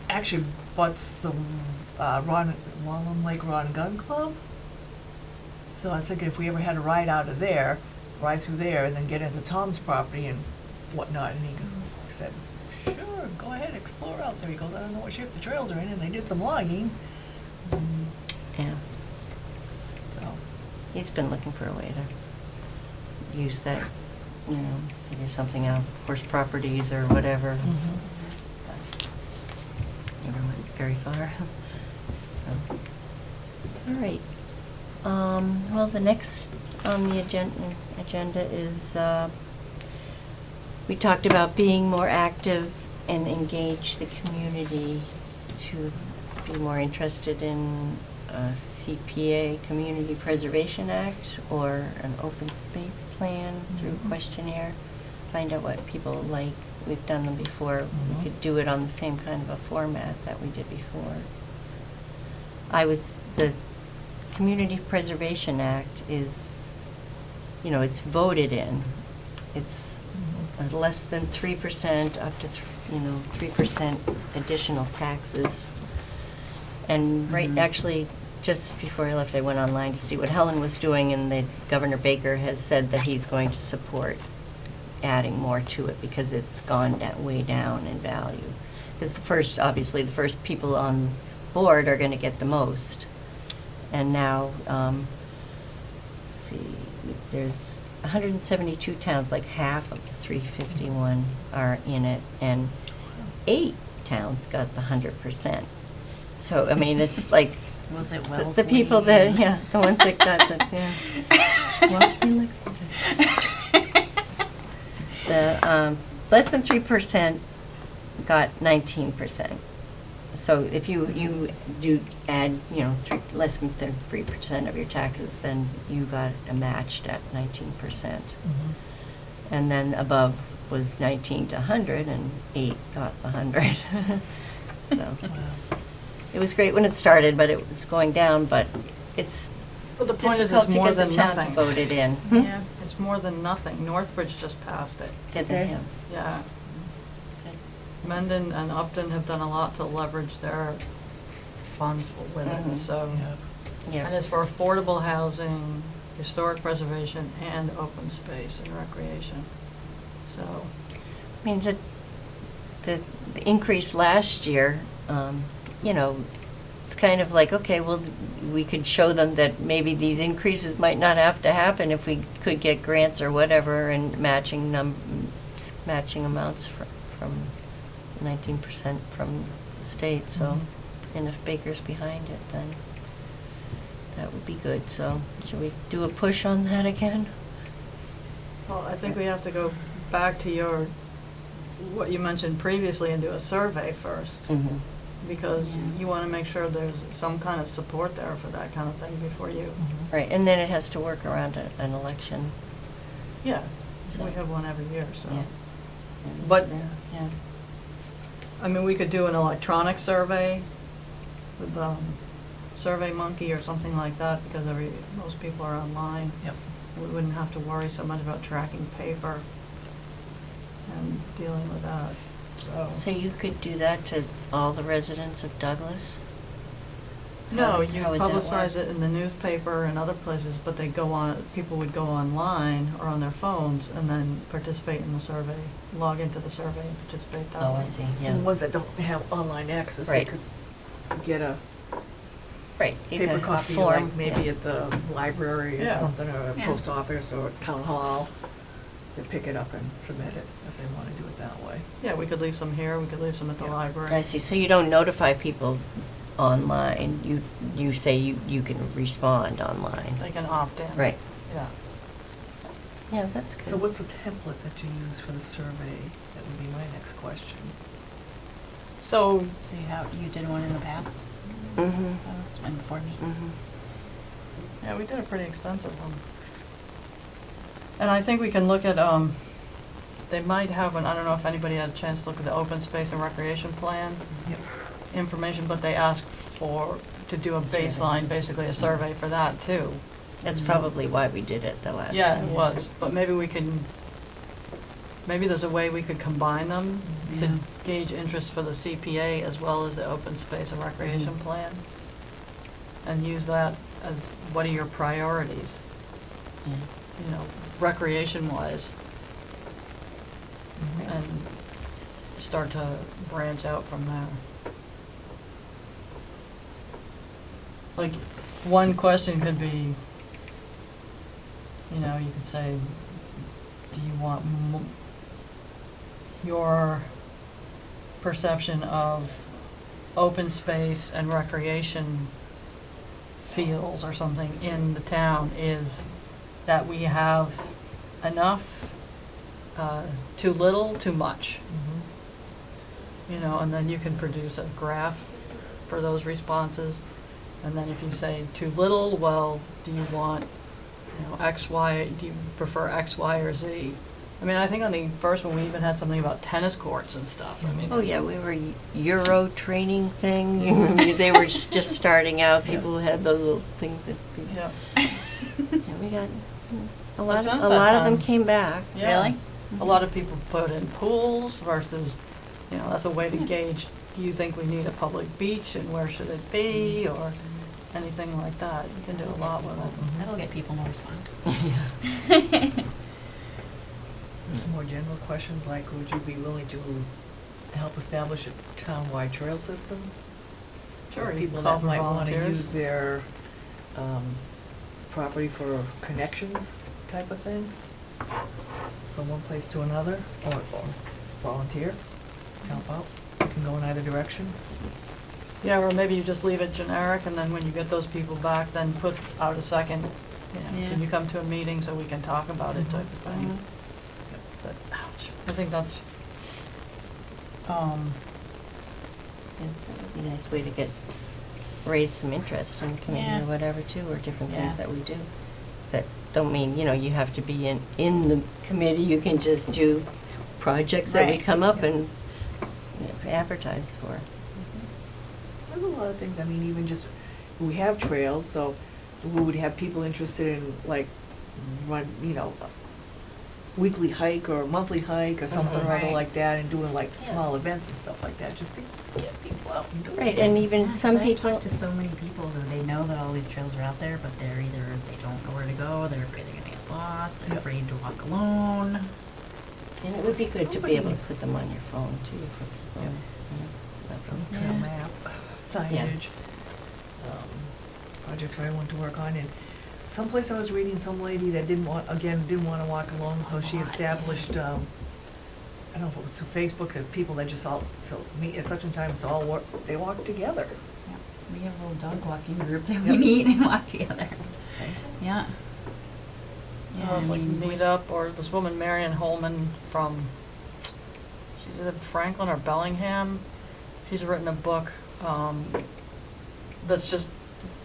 Speaker 4: actually butts the Wallem Lake Rod and Gun Club. So I was thinking if we ever had a ride out of there, ride through there and then get into Tom's property and whatnot, and he said, sure, go ahead, explore out there. He goes, I don't know what shape the trails are in, and they did some logging.
Speaker 1: Yeah,
Speaker 4: So,
Speaker 1: he's been looking for a way to use that, figure something out, horse properties or whatever. But never went very far. So, all right. Well, the next on the agenda is, we talked about being more active and engage the community to be more interested in CPA, Community Preservation Act, or an open space plan through
Speaker 4: Mhm.
Speaker 1: questionnaire. find out what people like. We've done them before.
Speaker 4: Mhm.
Speaker 1: We could do it on the same kind of a format that we did before. The Community Preservation Act is, it's voted in. It's less than 3%, up to, 3% additional taxes. And
Speaker 2: Mhm.
Speaker 1: actually, just before I left, I went online to see what Helen was doing, and Governor Baker has said that he's going to support adding more to it because it's gone way down in value. Because obviously, the first people on board are gonna get the most. And now, let's see, there's 172 towns, like half of the 351 are in it, and 8 towns got the 100%. So, I mean, it's like,
Speaker 3: Was it
Speaker 1: the
Speaker 3: Wellesley?
Speaker 1: people that, the ones that got the, Wellesley, Lexington. The, less than 3% got 19%. So if you do add, less than 3% of your taxes, then you got a matched at 19%. And then above was 19 to 100, and 8 got 100. So
Speaker 4: Wow.
Speaker 1: it was great when it started, but it was going down, but it's
Speaker 2: But the point is,
Speaker 1: difficult
Speaker 2: it's
Speaker 1: to
Speaker 2: more
Speaker 1: get the
Speaker 2: than
Speaker 1: town
Speaker 2: nothing.
Speaker 1: voted in.
Speaker 3: Yeah.
Speaker 2: It's more than nothing. Northbridge just passed it.
Speaker 1: Did they?
Speaker 4: Okay.
Speaker 2: Yeah. Mendon and Upton have done a lot to leverage their funds with
Speaker 1: Mhm.
Speaker 2: it, so.
Speaker 4: Yeah.
Speaker 2: And it's for affordable housing, historic preservation, and open space and recreation. So,
Speaker 1: I mean, the increase last year, it's kind of like, okay, well, we could show them that maybe these increases might not have to happen if we could get grants or whatever and matching amounts from 19% from the state, so,
Speaker 4: Mhm.
Speaker 1: and if Baker's behind it, then that would be good, so should we do a push on that again?
Speaker 2: well, I think we have to go back to what you mentioned previously and do a survey first.
Speaker 1: Mm-hmm.
Speaker 2: Because
Speaker 3: Yeah.
Speaker 2: you want to make sure there's some kind of support there for that kind of thing before you,
Speaker 1: Right, and then it has to work around an election.
Speaker 2: yeah,
Speaker 1: So-
Speaker 2: we have one every year, so.
Speaker 1: Yeah.
Speaker 2: But-
Speaker 1: Yeah.
Speaker 2: I mean, we could do an electronic survey with Survey Monkey or something like that, because most people are online.
Speaker 4: Yep.
Speaker 2: We wouldn't have to worry so much about tracking paper and dealing with that, so.
Speaker 1: So you could do that to all the residents of Douglas?
Speaker 2: No,
Speaker 1: How-
Speaker 2: you
Speaker 1: how would that
Speaker 2: publicize
Speaker 1: work?
Speaker 2: it in the newspaper and other places, but people would go online or on their phones and then participate in the survey, log into the survey and participate that way.
Speaker 1: Oh, I see, yeah.
Speaker 4: And the ones that don't have online access, they
Speaker 1: Right.
Speaker 4: could get a
Speaker 1: Right. you
Speaker 4: paper
Speaker 1: could have a
Speaker 4: copy,
Speaker 1: form,
Speaker 4: like maybe
Speaker 1: yeah.
Speaker 4: at the library or
Speaker 2: Yeah.
Speaker 4: something, or a
Speaker 3: Yeah.
Speaker 4: post office or town hall. They pick it up and submit it if they wanna do it that way.
Speaker 2: Yeah, we could leave some here, we could leave some at the
Speaker 4: Yeah.
Speaker 2: library.
Speaker 1: I see, so you don't notify people online, you say you can respond online?
Speaker 2: They can opt in.
Speaker 1: Right,
Speaker 2: Yeah.
Speaker 1: yeah, that's good.
Speaker 4: So what's the template that you use for the survey? That would be my next question.
Speaker 2: So,
Speaker 3: So you did one in the past?
Speaker 1: Mm-hmm,
Speaker 3: That must have been before me.
Speaker 1: mm-hmm.
Speaker 2: yeah, we did a pretty extensive one. And I think we can look at, they might have I don't know if anybody had a chance to look at the open space and recreation plan
Speaker 4: Yep.
Speaker 2: information, but they ask to do a
Speaker 1: Survey.
Speaker 2: baseline, basically a survey for that too.
Speaker 1: That's probably why we did it the last time.
Speaker 2: Yeah, it was, but maybe there's a way we could combine them to
Speaker 3: Yeah.
Speaker 2: gauge interest for the CPA as well as the open space and recreation
Speaker 1: Mhm.
Speaker 2: plan. And use that as, what are your priorities,
Speaker 1: Yeah.
Speaker 2: recreation-wise,
Speaker 4: Mhm.
Speaker 2: and start to branch out from there. Like, one question could be, you could say, do you want your perception of open space and recreation feels or something in the town is that we have enough, too little, too much?
Speaker 4: Mhm.
Speaker 2: And then you can produce a graph for those responses. And then if you say too little, well, do you want, X, Y, do you prefer X, Y, or Z? I mean, I think on the first one, we even had something about tennis courts and stuff. I mean.
Speaker 1: Oh, yeah, we were Euro training thing. You remember, they were just starting out. People who had those little things that.
Speaker 2: Yeah.
Speaker 1: Yeah, we got a
Speaker 2: But
Speaker 1: lot.
Speaker 2: since
Speaker 1: A
Speaker 2: that
Speaker 1: lot of them
Speaker 2: time-
Speaker 1: came back.
Speaker 2: Yeah.
Speaker 3: Really?
Speaker 2: A lot of people put in pools versus, you know, that's a way to gauge, do you think we need a public beach and where should it be, or anything like that. You can do a lot with it.
Speaker 3: That'll get people to respond.
Speaker 4: Some more general questions, like would you be willing to help establish a town-wide trail system?
Speaker 2: Sure,
Speaker 4: For
Speaker 2: you
Speaker 4: people
Speaker 2: call
Speaker 4: that
Speaker 2: for
Speaker 4: might wanna
Speaker 2: volunteers.
Speaker 4: use their, property for connections type of thing? From one place to another, or volunteer, help out, can go in either direction.
Speaker 2: Yeah, or maybe you just leave it generic, and then when you get those people back, then put out a second, you know,
Speaker 3: Yeah.
Speaker 2: can you come to a meeting so we can talk about it type of thing.
Speaker 1: Mhm.
Speaker 2: But, ouch, I think that's,
Speaker 1: Yeah, that would be a nice way to raise some interest in the committee
Speaker 3: Yeah.
Speaker 1: or whatever too, or different
Speaker 3: Yeah.
Speaker 1: things that we do. That don't mean, you have to be in the committee, you can just do projects that we
Speaker 3: Right.
Speaker 1: come up
Speaker 4: Yeah.
Speaker 1: and advertise for.
Speaker 4: There's a lot of things, I mean, even just, we have trails, so we would have people interested in, like, run, weekly hike or monthly hike or something or other
Speaker 3: Right.
Speaker 4: like that, and doing like
Speaker 1: Yeah.
Speaker 4: small events and stuff like that, just to get people out and doing
Speaker 1: Right,
Speaker 4: things.
Speaker 1: and even
Speaker 3: Yeah, 'cause
Speaker 1: some
Speaker 3: I
Speaker 1: people.
Speaker 3: talk to so many people who they know that all these trails are out there, but they don't know where to go, they're afraid they're gonna get lost, they're
Speaker 4: Yep.
Speaker 3: afraid to walk alone.
Speaker 1: And it would be good to be able to
Speaker 4: Somebody-
Speaker 1: put them on your phone too for people.
Speaker 4: Yeah.
Speaker 1: That's
Speaker 4: Some
Speaker 1: all.
Speaker 4: trail
Speaker 3: Yeah.
Speaker 4: map, signage, projects I want to work on, and someplace I was reading, some lady that didn't wanna walk alone, so she established, I don't know if it was to Facebook, that people that just all, so meet at such a time, so all they walk together.
Speaker 3: Yeah. We have a little dog walking group that
Speaker 4: Yep.
Speaker 3: we meet and walk together.
Speaker 4: So,
Speaker 3: Yeah. Yeah,
Speaker 2: I was like,
Speaker 3: mean,
Speaker 2: meet up, or this woman, Marion Holman from, she's either Franklin or Bellingham. She's written a book, that's just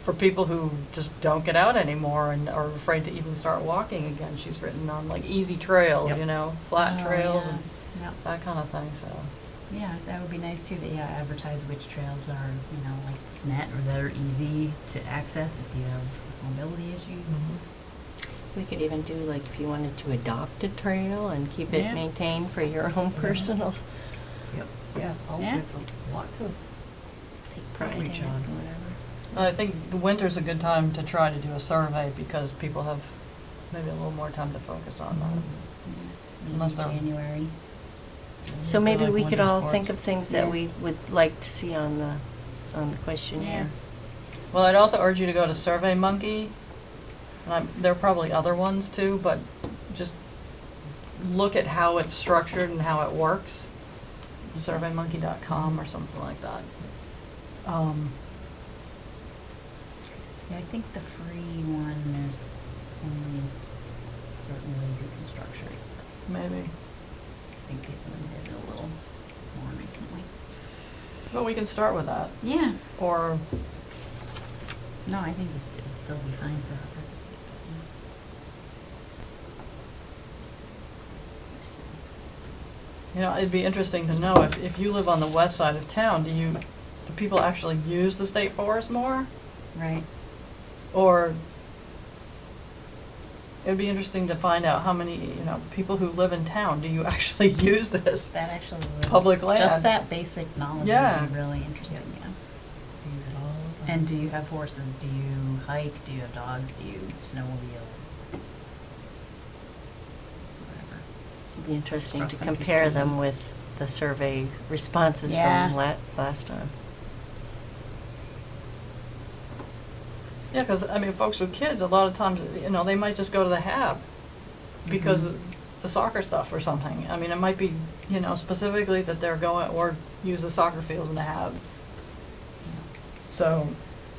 Speaker 2: for people who just don't get out anymore and are afraid to even start walking again. She's written on like easy trails,
Speaker 4: Yep.
Speaker 2: flat
Speaker 3: Oh,
Speaker 2: trails
Speaker 3: yeah.
Speaker 2: and
Speaker 3: Yeah.
Speaker 2: that kind of thing, so.
Speaker 3: Yeah, that would be nice too, that, advertise which trails are, like SNET or that are easy to access if you have mobility issues.
Speaker 1: We could even do, like, if you wanted to adopt a trail and keep it
Speaker 3: Yeah.
Speaker 1: maintained for your own personal,
Speaker 4: Yep, yeah,
Speaker 3: Yeah.
Speaker 4: it's a lot to
Speaker 1: take pride in it
Speaker 4: Outreach
Speaker 1: or
Speaker 4: on.
Speaker 1: whatever.
Speaker 2: I think the winter's a good time to try to do a survey because people have maybe a little more time to focus on that.
Speaker 3: Yeah,
Speaker 2: Unless
Speaker 3: maybe
Speaker 2: they're-
Speaker 3: January.
Speaker 1: So
Speaker 2: If they
Speaker 1: maybe
Speaker 2: like
Speaker 1: we could
Speaker 2: winter
Speaker 1: all
Speaker 2: sports.
Speaker 1: think of things that
Speaker 3: Yeah.
Speaker 1: we would like to see on the questionnaire.
Speaker 2: Well, I'd also urge you to go to SurveyMonkey, and there are probably other ones too, but just look at how it's structured and how it works. SurveyMonkey.com or something like that.
Speaker 3: Yeah, I think the free one, there's only certain ways you can structure it.
Speaker 2: Maybe.
Speaker 3: I think people did it a little more recently.
Speaker 2: But we can start with that.
Speaker 3: Yeah.
Speaker 2: Or,
Speaker 3: No, I think it'd still be fine for our purposes,
Speaker 2: it'd be interesting to know if you live on the west side of town, do people actually use the state forest more?
Speaker 3: but, yeah. Right.
Speaker 2: Or it'd be interesting to find out how many, people who live in town, do you actually use this?
Speaker 3: That actually would.
Speaker 2: Public land.
Speaker 3: Just that basic knowledge
Speaker 2: Yeah.
Speaker 3: would be really interesting, yeah.
Speaker 4: use it all the time.
Speaker 3: And do you have horses? Do you hike? Do you have dogs? Do you snowmobile? Whatever.
Speaker 1: It'd be interesting to
Speaker 3: Cross-country
Speaker 1: compare
Speaker 3: skiing.
Speaker 1: them with the survey responses
Speaker 3: Yeah.
Speaker 1: from last time.
Speaker 2: Yeah, because, folks with kids, a lot of times, they might just go to the HAB because
Speaker 3: Mhm.
Speaker 2: of the soccer stuff or something. It might be, specifically that they're going, or use the soccer fields in the HAB. So,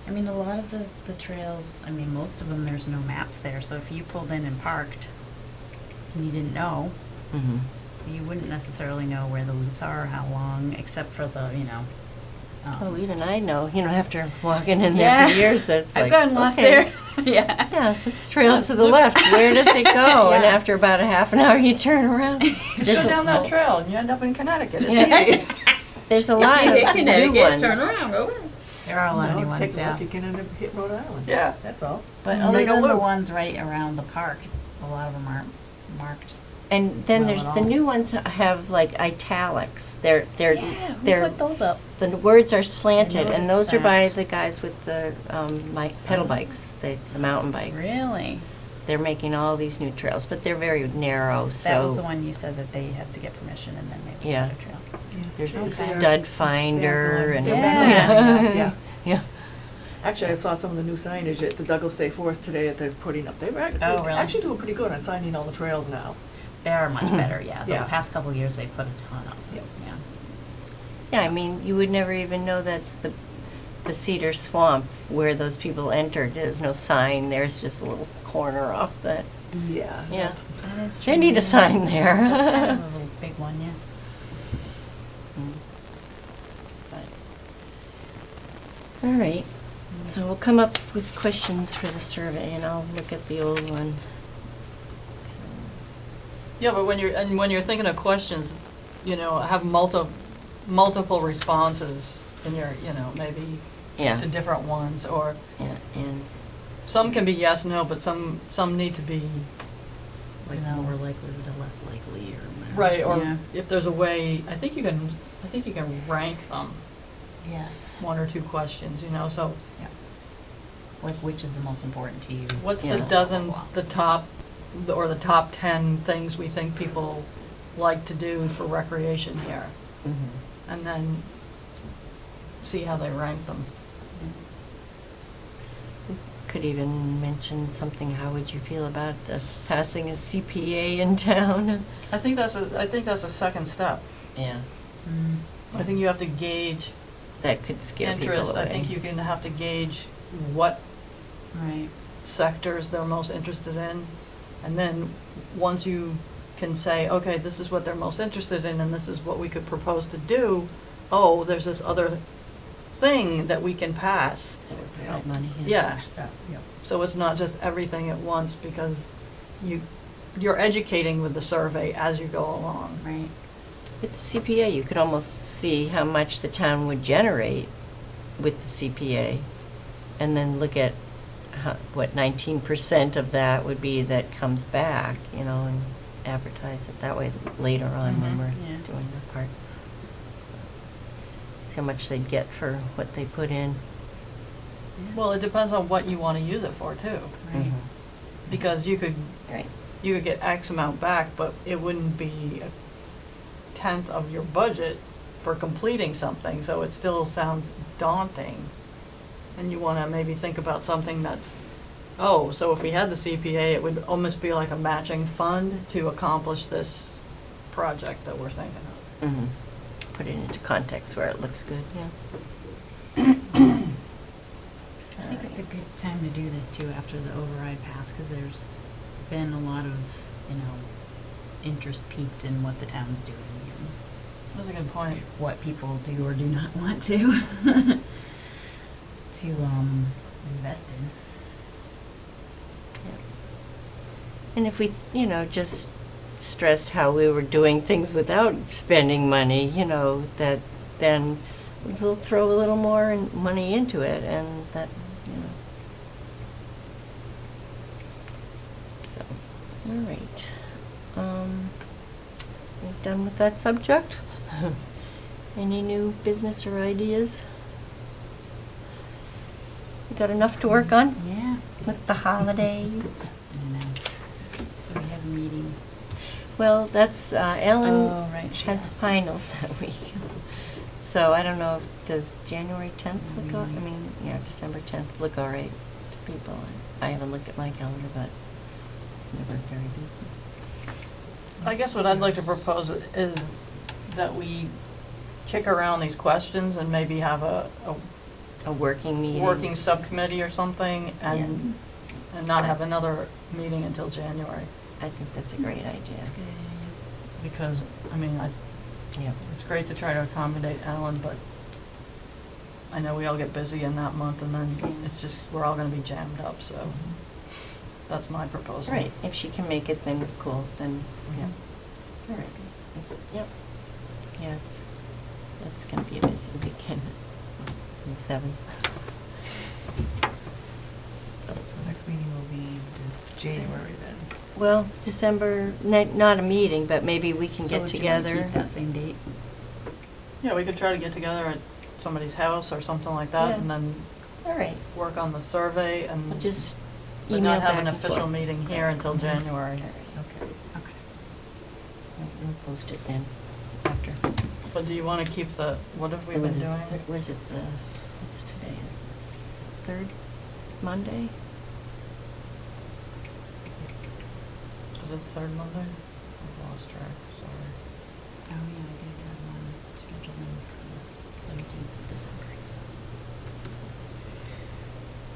Speaker 3: I mean, a lot of the trails, most of them, there's no maps there, so if you pulled in and parked and you didn't know,
Speaker 1: Mm-hmm.
Speaker 3: you wouldn't necessarily know where the loops are or how long, except for the,
Speaker 1: Oh, even I know, after walking in there for
Speaker 3: Yeah.
Speaker 1: years, that's like,
Speaker 3: I've gotten lost
Speaker 1: okay.
Speaker 3: there. Yeah.
Speaker 1: Yeah, it's trail to the left. Where does it go? And
Speaker 3: Yeah.
Speaker 1: after about a half an hour, you turn around.
Speaker 2: Just
Speaker 1: There's
Speaker 2: go
Speaker 1: a-
Speaker 2: down that trail and you end up in Connecticut. It's
Speaker 1: Yeah.
Speaker 2: easy.
Speaker 1: There's a lot of new ones.
Speaker 3: around, go. There are a lot of new
Speaker 4: Take
Speaker 3: ones,
Speaker 4: a
Speaker 3: yeah.
Speaker 4: left, you can end up hitting Rhode Island.
Speaker 2: Yeah.
Speaker 4: That's all.
Speaker 3: But
Speaker 4: Mm.
Speaker 3: other
Speaker 4: Make a
Speaker 3: than the
Speaker 4: loop.
Speaker 3: ones right around the park, a lot of them aren't marked.
Speaker 1: And then
Speaker 4: Well,
Speaker 1: there's
Speaker 4: and
Speaker 1: the
Speaker 4: all.
Speaker 1: new ones that have like italics. They're
Speaker 3: those up?
Speaker 1: the words are slanted, and
Speaker 3: noticed
Speaker 1: those are by
Speaker 3: that.
Speaker 1: the guys with the pedal bikes, the mountain bikes.
Speaker 3: Really?
Speaker 1: They're making all these new trails, but they're very narrow. So
Speaker 3: That was the one you said that they had to get permission and then they
Speaker 1: Yeah.
Speaker 3: put a trail.
Speaker 1: there's
Speaker 3: Okay.
Speaker 1: the stud finder and
Speaker 3: Yeah.
Speaker 4: Yeah.
Speaker 1: yeah.
Speaker 4: Actually, I saw some of the new signage at the Douglas State Forest today that they're putting up. They're
Speaker 3: Oh, really?
Speaker 4: actually doing pretty good on signing all the trails now.
Speaker 3: They are much better, yeah. The
Speaker 4: Yeah.
Speaker 3: past couple of years, they put a ton up.
Speaker 4: Yep.
Speaker 3: Yeah.
Speaker 1: Yeah, I mean, you would never even know that's the Cedar Swamp where those people entered. There's no sign. There's just a little corner off that.
Speaker 4: Yeah.
Speaker 1: Yeah.
Speaker 4: that's-
Speaker 3: That is
Speaker 1: They need a sign
Speaker 3: That's kind
Speaker 1: there.
Speaker 3: of a little big one, yeah.
Speaker 1: All right. So we'll come up with questions for the survey, and I'll look at the old one.
Speaker 2: Yeah, but when you're thinking of questions, have multiple responses in your, maybe
Speaker 1: Yeah.
Speaker 2: to different ones, or
Speaker 1: Yeah, and
Speaker 2: some can be yes, no, but some need to be
Speaker 3: Like
Speaker 2: No.
Speaker 3: more likely to less likely or whatever.
Speaker 2: right, or
Speaker 3: Yeah.
Speaker 2: if there's a way, I think you can rank them,
Speaker 3: Yes.
Speaker 2: one or two questions, so
Speaker 3: Yeah. Like which is the most important to you?
Speaker 2: what's
Speaker 1: Yeah.
Speaker 2: the dozen, the top 10 things we think people like to do for recreation here, and then see how they rank them.
Speaker 1: could even mention something. How would you feel about passing a CPA in town?
Speaker 2: I think that's a second step.
Speaker 1: Yeah,
Speaker 3: Mm,
Speaker 2: I think you have to gauge
Speaker 1: that could scare people
Speaker 2: interest.
Speaker 1: away.
Speaker 2: I think you're gonna have to gauge what
Speaker 3: right.
Speaker 2: sectors they're most interested in. And then, once you can say, okay, this is what they're most interested in, and this is what we could propose to do, oh, there's this other thing that we can pass.
Speaker 1: Right, money,
Speaker 2: Yeah,
Speaker 4: Yeah.
Speaker 2: so it's not just everything at once, because you're educating with the survey as you go along.
Speaker 3: Right.
Speaker 1: With the CPA, you could almost see how much the town would generate with the CPA, and then look at what 19% of that would be that comes back, and advertise it that way later on when
Speaker 2: Mhm.
Speaker 1: we're
Speaker 3: Yeah.
Speaker 1: doing the part. See how much they'd get for what they put in.
Speaker 2: Well, it depends on what you want to use it for, too.
Speaker 3: Right.
Speaker 2: Because you could
Speaker 1: Right.
Speaker 2: get X amount back, but it wouldn't be a tenth of your budget for completing something, so it still sounds daunting. And you wanna maybe think about something that's, so if we had the CPA, it would almost be like a matching fund to accomplish this project that we're thinking of.
Speaker 1: Mhm. Put it into context where it looks good, yeah.
Speaker 3: I think it's a good time to do this too after the override passed, because there's been a lot of, interest peaked in what the town's doing and
Speaker 2: That's a good point.
Speaker 3: what people do or do not want to, to, invest in.
Speaker 1: And if we, just stressed how we were doing things without spending money, that then we'll throw a little more money into it, and that, So, all right. We're done with that subject? Any new business or ideas? We got enough to work on
Speaker 3: Yeah.
Speaker 1: with the holidays?
Speaker 3: I know. So we have a meeting.
Speaker 1: Well, that's, Ellen
Speaker 3: Oh, right, she
Speaker 1: has
Speaker 3: asked.
Speaker 1: finals that week. So I don't know, does January 10th look, December 10th look all right to people? I haven't looked at my calendar, but it's never very busy.
Speaker 2: I guess what I'd like to propose is that we kick around these questions and maybe have a
Speaker 1: A working meeting.
Speaker 2: working subcommittee or something, and not have another meeting until January.
Speaker 1: I think that's a great idea.
Speaker 2: Because,
Speaker 1: Yeah.
Speaker 2: it's great to try to accommodate Alan, but I know we all get busy in that month, and then
Speaker 3: Yeah.
Speaker 2: it's just, we're all gonna be jammed up, so that's my proposal.
Speaker 1: Right, if she can make it, then cool, then, yeah.
Speaker 2: Mhm.
Speaker 1: All right. Yep. Yeah, it's gonna be a busy weekend, the 7th.
Speaker 4: So next meeting will be this January then.
Speaker 1: Well, December, not a meeting, but maybe we can
Speaker 3: So
Speaker 1: get
Speaker 3: do you wanna
Speaker 1: together.
Speaker 3: keep that same date?
Speaker 2: Yeah, we could try to get together at somebody's house or something like that,
Speaker 1: Yeah.
Speaker 2: and then
Speaker 1: All right,
Speaker 2: work on the survey and,
Speaker 1: we'll just
Speaker 2: but
Speaker 1: email
Speaker 2: not have
Speaker 1: back
Speaker 2: an
Speaker 1: and
Speaker 2: official
Speaker 1: forth.
Speaker 2: meeting here until
Speaker 1: Mhm.
Speaker 2: January.
Speaker 4: Okay.
Speaker 3: Okay.
Speaker 1: We'll post it then, after.
Speaker 2: But do you wanna keep the, what have we been doing?
Speaker 1: Was it what's today, is this third Monday?
Speaker 2: Is it third Monday? I've lost track, sorry.
Speaker 3: Oh, yeah, I did have one scheduled in for the 17th of December.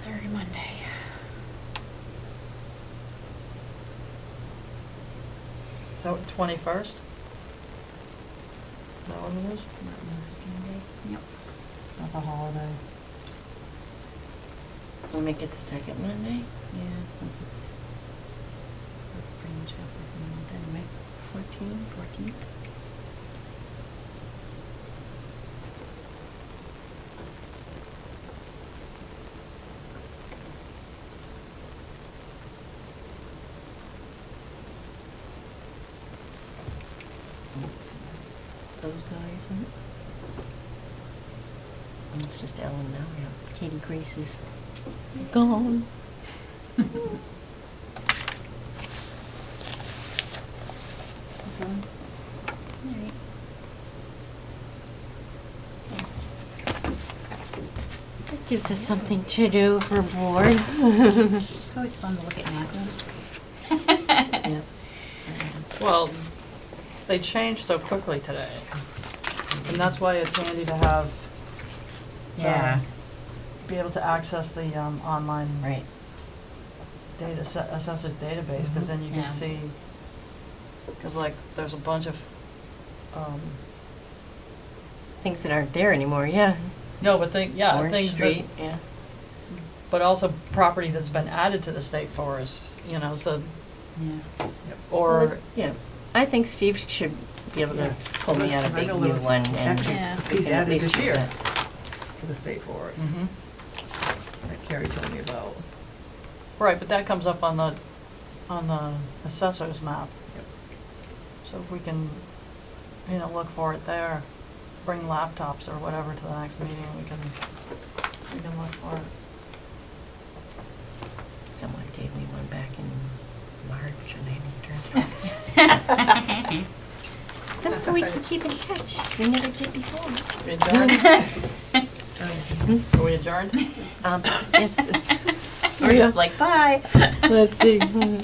Speaker 3: Third Monday.
Speaker 2: So 21st? Is that what it is?
Speaker 3: Martin Luther King Day. Yep.
Speaker 2: That's a holiday.
Speaker 1: We'll make it the second Monday?
Speaker 3: Yeah, since that's pretty much halfway through the month anyway. 14th.
Speaker 1: Those guys, isn't it? And it's just Ellen now, yeah. Katie Grace is gone.
Speaker 3: Alright.
Speaker 1: That gives us something to do for board.
Speaker 3: It's always fun to look at maps.
Speaker 1: Yeah.
Speaker 2: Well, they changed so quickly today, and that's why it's handy to have,
Speaker 3: Yeah.
Speaker 2: be able to access the online
Speaker 1: Right.
Speaker 2: data, assessor's database, because then you can
Speaker 3: Yeah.
Speaker 2: see, because like, there's a bunch of,
Speaker 1: Things that aren't there anymore, yeah.
Speaker 2: no, but
Speaker 1: Orange
Speaker 2: things that,
Speaker 1: Street, yeah.
Speaker 2: but also property that's been added to the state forest, you know, so,
Speaker 3: Yeah.
Speaker 1: Well,
Speaker 2: or,
Speaker 1: it's- Yeah, I think Steve should be able to
Speaker 4: Yeah.
Speaker 1: pull me out a
Speaker 4: I
Speaker 1: big
Speaker 4: know
Speaker 1: new
Speaker 4: there was
Speaker 1: one and.
Speaker 4: actually-
Speaker 3: Yeah.
Speaker 1: we
Speaker 4: He's
Speaker 1: can at
Speaker 4: added
Speaker 1: least
Speaker 4: this
Speaker 1: use
Speaker 4: year
Speaker 1: that.
Speaker 4: to the state forest
Speaker 2: Mhm.
Speaker 4: that Carrie told me about.
Speaker 2: Right, but that comes up on the assessor's map.
Speaker 4: Yep.
Speaker 2: So if we can, you know, look for it there, bring laptops or whatever to the next meeting, we can look for it.
Speaker 1: Someone gave me one back in March and I haven't turned it on. That's so we can keep in touch. We never did before.
Speaker 2: We adjourned? Are we adjourned?
Speaker 1: Yes.
Speaker 3: We're just like, bye.
Speaker 1: Let's see.
Speaker 3: Official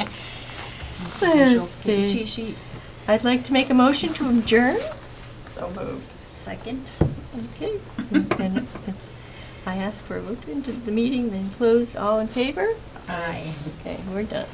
Speaker 1: Let's see.
Speaker 3: cheat sheet.
Speaker 1: I'd like to make a motion to adjourn.
Speaker 2: So moved.
Speaker 3: Second.
Speaker 1: Okay. Then I ask for a vote into the meeting, then closed. All in favor?
Speaker 3: Aye.
Speaker 1: Okay, we're done.